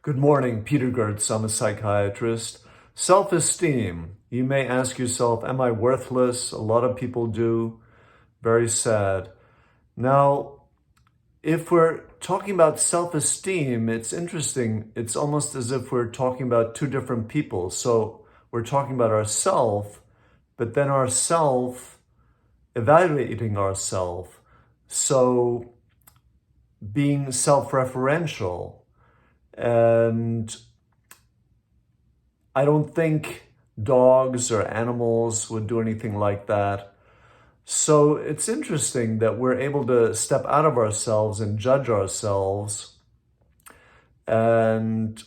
Good morning, Peter Goertz. I'm a psychiatrist. Self-esteem. You may ask yourself, am I worthless? A lot of people do. Very sad. Now, if we're talking about self-esteem, it's interesting. It's almost as if we're talking about two different people. So we're talking about ourself, but then ourself, evaluating ourself. So being self-referential. And I don't think dogs or animals would do anything like that. So it's interesting that we're able to step out of ourselves and judge ourselves. And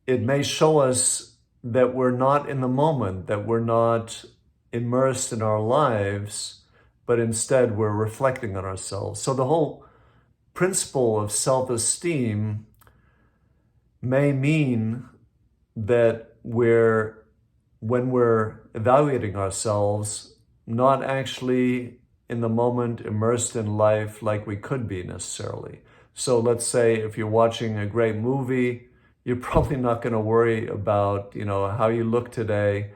it may show us that we're not in the moment, that we're not immersed in our lives, but instead we're reflecting on ourselves. So the whole principle of self-esteem may mean that when we're evaluating ourselves, not actually in the moment immersed in life like we could be necessarily. So let's say if you're watching a great movie, you're probably not going to worry about, how you look today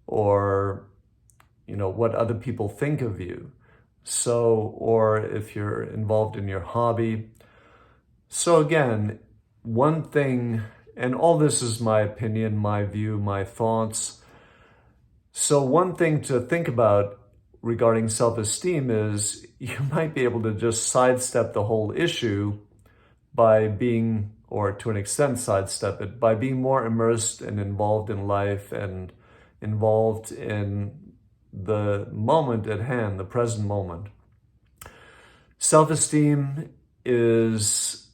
or, what other people think of you. So, or if you're involved in your hobby. So again, one thing, and all this is my opinion, my view, my thoughts. So one thing to think about regarding self-esteem is you might be able to just sidestep the whole issue by being, or to an extent sidestep it, by being more immersed and involved in life and involved in the moment at hand, the present moment. Self-esteem is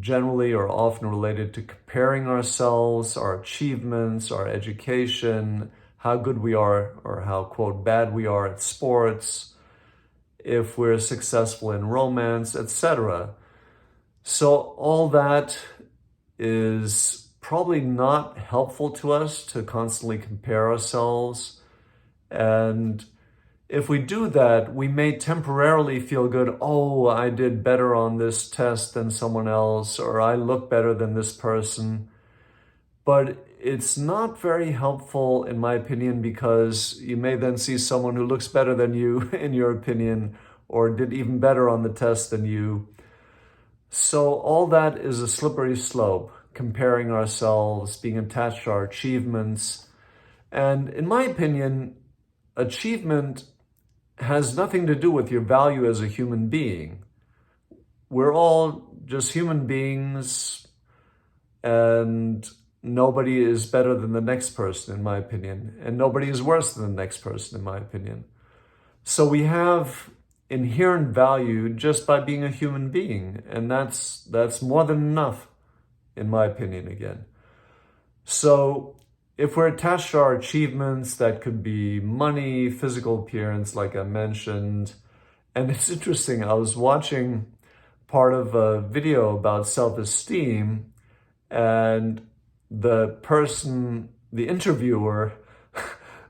generally or often related to comparing ourselves, our achievements, our education, how good we are or how, quote, bad we are at sports, if we're successful in romance, etc. So all that is probably not helpful to us to constantly compare ourselves. And if we do that, we may temporarily feel good. Oh, I did better on this test than someone else, or I look better than this person. But it's not very helpful, in my opinion, because you may then see someone who looks better than you, in your opinion, or did even better on the test than you. So all that is a slippery slope, comparing ourselves, being attached to our achievements. And in my opinion, achievement has nothing to do with your value as a human being. We're all just human beings, and nobody is better than the next person, in my opinion, and nobody is worse than the next person, in my opinion. So we have inherent value just by being a human being, and that's more than enough, in my opinion, again. So if we're attached to our achievements, that could be money, physical appearance, like I mentioned. And it's interesting, I was watching part of a video about self-esteem, and the interviewer,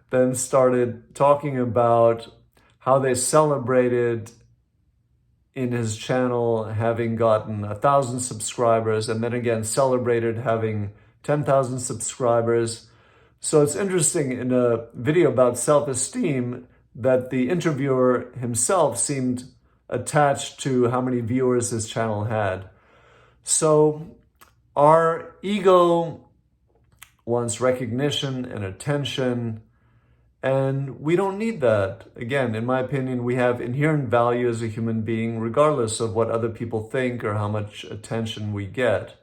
then started talking about how they celebrated in his channel having gotten 1,000 subscribers, and then again celebrated having 10,000 subscribers. So it's interesting in a video about self-esteem that the interviewer himself seemed attached to how many viewers his channel had. So our ego wants recognition and attention, and we don't need that. Again, in my opinion, we have inherent value as a human being, regardless of what other people think or how much attention we get.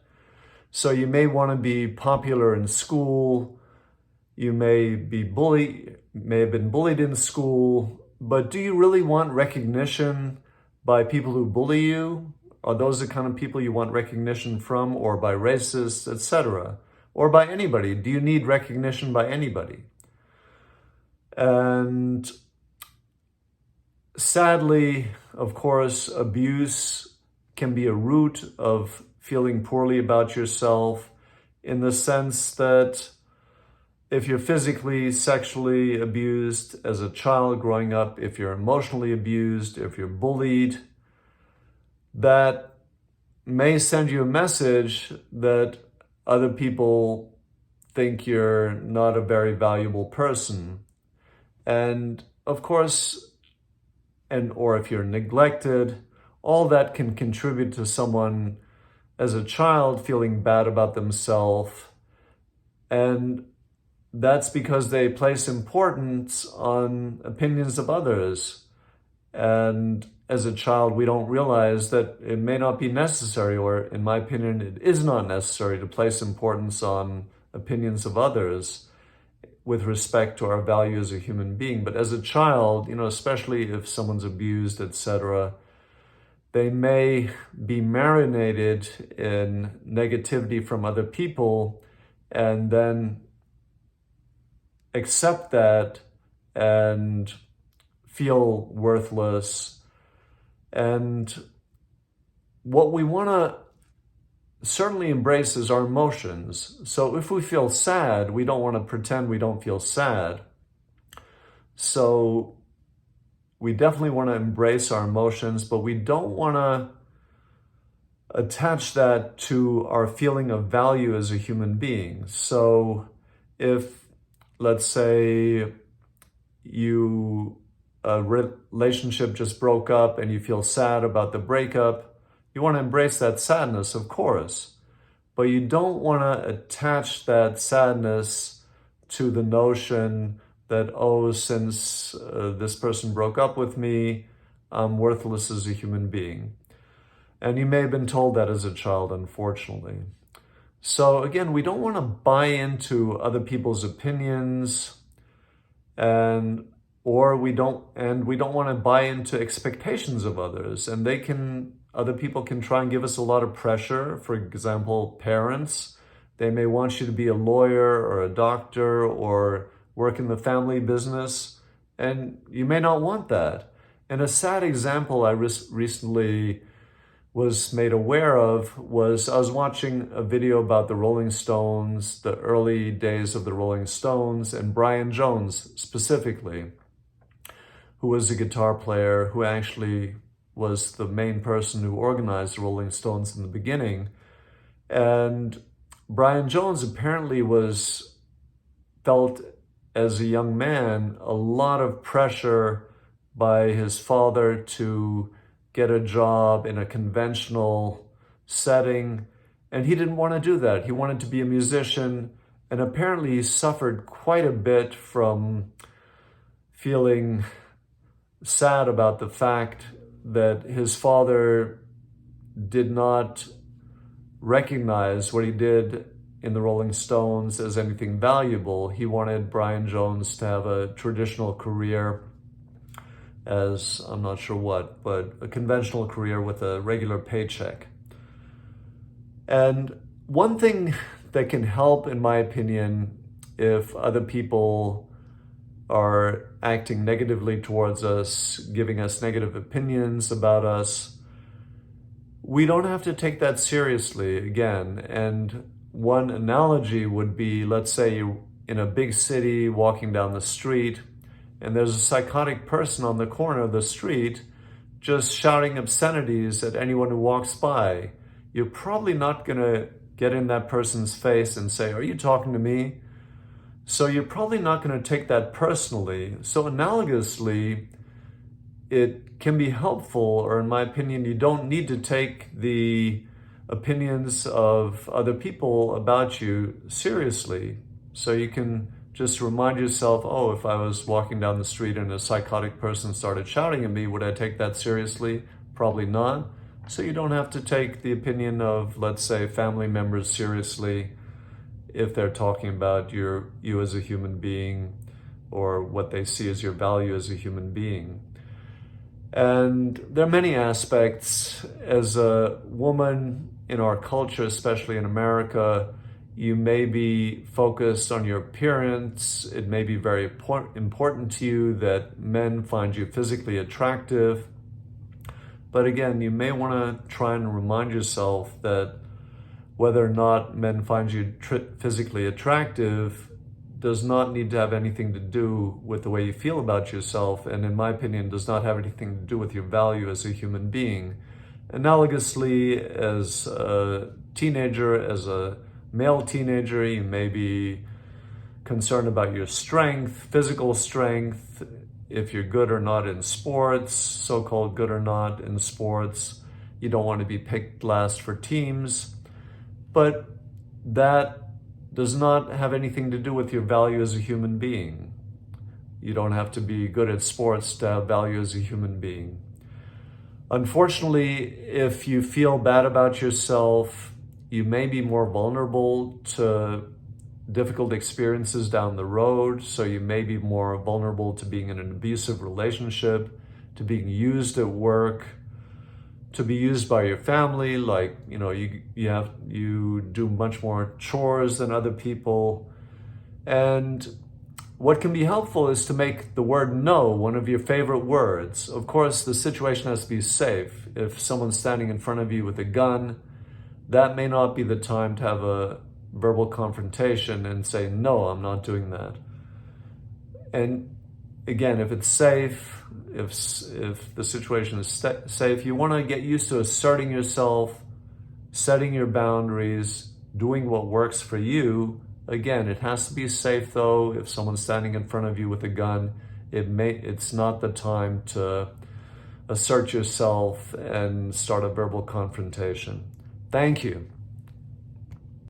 So you may want to be popular in school. You may have been bullied in school, but do you really want recognition by people who bully you? Are those the kind of people you want recognition from, or by racists, etc.? Or by anybody? Do you need recognition by anybody? And sadly, of course, abuse can be a root of feeling poorly about yourself, in the sense that if you're physically, sexually abused as a child growing up, if you're emotionally abused, if you're bullied, that may send you a message that other people think you're not a very valuable person. And of course, or if you're neglected, all that can contribute to someone as a child feeling bad about themselves. And that's because they place importance on opinions of others. And as a child, we don't realize that it may not be necessary, or in my opinion, it is not necessary to place importance on opinions of others with respect to our value as a human being. But as a child, especially if someone's abused, etc., they may be marinated in negativity from other people and then accept that and feel worthless. And what we want to certainly embrace is our emotions. So if we feel sad, we don't want to pretend we don't feel sad. So we definitely want to embrace our emotions, but we don't want to attach that to our feeling of value as a human being. So if, let's say, a relationship just broke up and you feel sad about the breakup, you want to embrace that sadness, of course, but you don't want to attach that sadness to the notion that, oh, since this person broke up with me, I'm worthless as a human being. And you may have been told that as a child, unfortunately. So again, we don't want to buy into other people's opinions, and we don't want to buy into expectations of others. And other people can try and give us a lot of pressure. For example, parents, they may want you to be a lawyer or a doctor or work in the family business, and you may not want that. And a sad example I recently was made aware of was I was watching a video about the Rolling Stones, the early days of the Rolling Stones, and Brian Jones specifically, who was a guitar player who actually was the main person who organized the Rolling Stones in the beginning. And Brian Jones apparently felt as a young man a lot of pressure by his father to get a job in a conventional setting, and he didn't want to do that. He wanted to be a musician, and apparently he suffered quite a bit from feeling sad about the fact that his father did not recognize what he did in the Rolling Stones as anything valuable. He wanted Brian Jones to have a traditional career as, I'm not sure what, but a conventional career with a regular paycheck. And one thing that can help, in my opinion, if other people are acting negatively towards us, giving us negative opinions about us, we don't have to take that seriously again. And one analogy would be, let's say you're in a big city walking down the street, and there's a psychotic person on the corner of the street just shouting obscenities at anyone who walks by. You're probably not going to get in that person's face and say, "Are you talking to me?" So you're probably not going to take that personally. So analogously, it can be helpful, or in my opinion, you don't need to take the opinions of other people about you seriously. So you can just remind yourself, oh, if I was walking down the street and a psychotic person started shouting at me, would I take that seriously? Probably not. So you don't have to take the opinion of, let's say, family members seriously if they're talking about you as a human being, or what they see as your value as a human being. And there are many aspects. As a woman in our culture, especially in America, you may be focused on your appearance. It may be very important to you that men find you physically attractive. But again, you may want to try and remind yourself that whether or not men find you physically attractive does not need to have anything to do with the way you feel about yourself, and in my opinion, does not have anything to do with your value as a human being. Analogously, as a teenager, as a male teenager, you may be concerned about your strength, physical strength, if you're good or not in sports, so-called good or not in sports. You don't want to be picked last for teams. But that does not have anything to do with your value as a human being. You don't have to be good at sports to have value as a human being. Unfortunately, if you feel bad about yourself, you may be more vulnerable to difficult experiences down the road. So you may be more vulnerable to being in an abusive relationship, to being used at work, to be used by your family. Like, you do much more chores than other people. And what can be helpful is to make the word no one of your favorite words. Of course, the situation has to be safe. If someone's standing in front of you with a gun, that may not be the time to have a verbal confrontation and say, no, I'm not doing that. And again, if it's safe, if the situation is safe, you want to get used to asserting yourself, setting your boundaries, doing what works for you. Again, it has to be safe though. If someone's standing in front of you with a gun, it's not the time to assert yourself and start a verbal confrontation. Thank you.